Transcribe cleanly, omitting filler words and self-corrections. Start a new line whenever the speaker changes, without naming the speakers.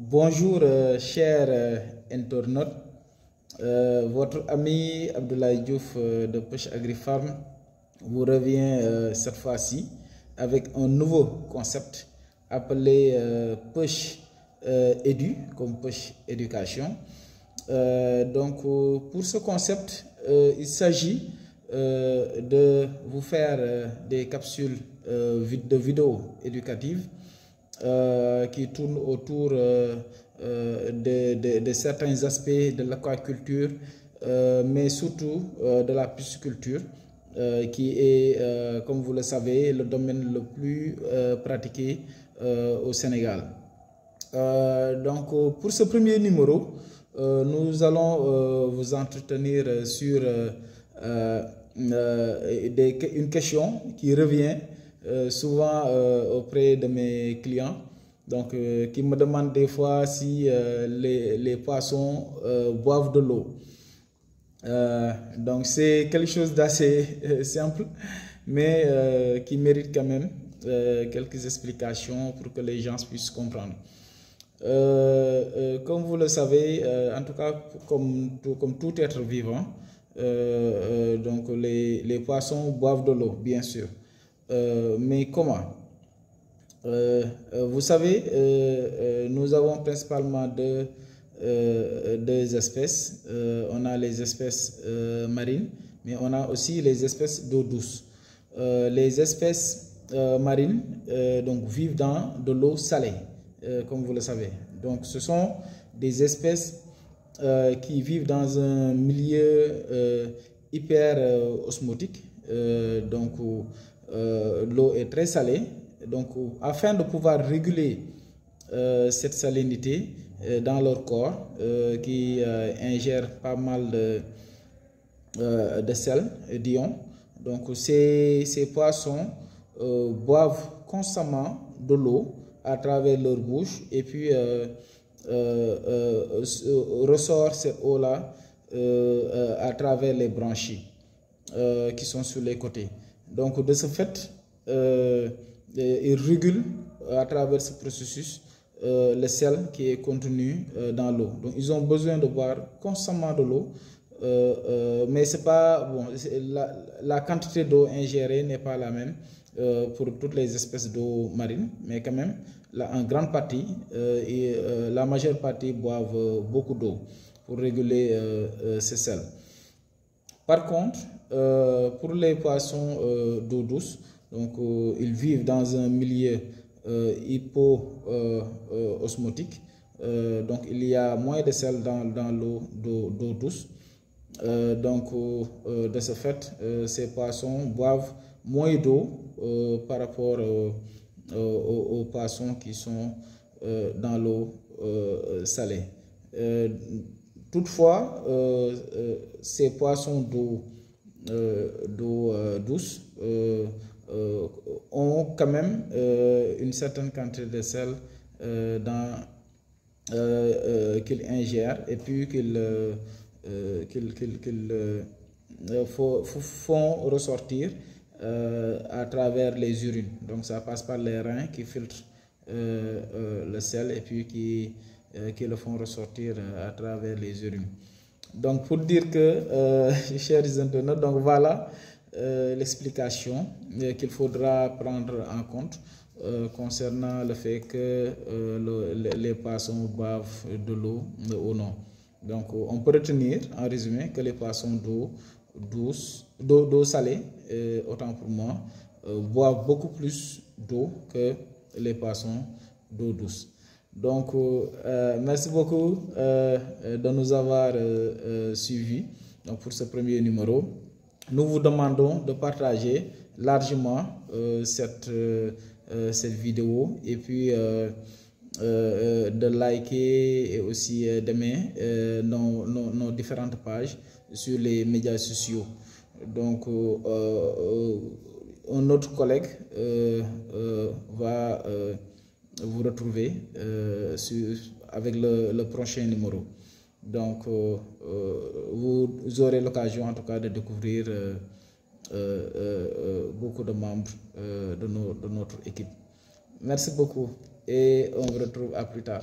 Bonjour chers internautes, votre ami Abdoulaye Diouf de Pêche Agrifarm vous revient cette fois-ci avec un nouveau concept appelé pêche édu, comme pêche éducation. Pour ce concept, il s'agit de vous faire des capsules de vidéos éducatives qui tournent autour de certains aspects de l'aquaculture, mais surtout de la pisciculture, qui est, comme vous le savez, le domaine le plus pratiqué au Sénégal. Pour ce premier numéro, nous allons vous entretenir sur une question qui revient souvent auprès de mes clients, qui me demandent des fois si les poissons boivent de l'eau. Donc c'est quelque chose d'assez simple, mais qui mérite quand même quelques explications pour que les gens puissent comprendre. Comme vous le savez, en tout cas comme tout être vivant, les poissons boivent de l'eau, bien sûr. Mais comment? Vous savez, nous avons principalement deux espèces. On a les espèces marines, mais on a aussi les espèces d'eau douce. Les espèces marines vivent dans de l'eau salée, comme vous le savez. Donc ce sont des espèces qui vivent dans un milieu hyper osmotique. L'eau est très salée. Donc, afin de pouvoir réguler cette salinité dans leur corps, qui ingère pas mal de sel et d'ions, donc ces poissons boivent constamment de l'eau à travers leur bouche et puis ressort cette eau-là à travers les branchies qui sont sur les côtés. Donc, de ce fait, ils régulent à travers ce processus le sel qui est contenu dans l'eau. Donc, ils ont besoin de boire constamment de l'eau, mais c'est pas bon. La quantité d'eau ingérée n'est pas la même pour toutes les espèces d'eau marine, mais quand même, en grande partie, la majeure partie boivent beaucoup d'eau pour réguler ce sel. Par contre, pour les poissons d'eau douce, ils vivent dans un milieu hypo-osmotique, donc il y a moins de sel dans l'eau d'eau douce. De ce fait, ces poissons boivent moins d'eau par rapport aux poissons qui sont dans l'eau salée. Toutefois, ces poissons d'eau douce ont quand même une certaine quantité de sel qu'ils ingèrent et puis qu'ils font ressortir à travers les urines. Donc ça passe par les reins qui filtrent le sel et puis qui le font ressortir à travers les urines. Donc pour dire que, chers internautes, donc voilà l'explication qu'il faudra prendre en compte concernant le fait que les poissons boivent de l'eau ou non. Donc on peut retenir en résumé que les poissons d'eau salée, autant pour moi, boivent beaucoup plus d'eau que les poissons d'eau douce. Donc, merci beaucoup de nous avoir suivis pour ce premier numéro. Nous vous demandons de partager largement cette vidéo et puis de liker et aussi d'aimer nos différentes pages sur les médias sociaux. Donc, un autre collègue va vous retrouver avec le prochain numéro. Donc, vous aurez l'occasion en tout cas de découvrir beaucoup de membres de notre équipe. Merci beaucoup et on vous retrouve à plus tard.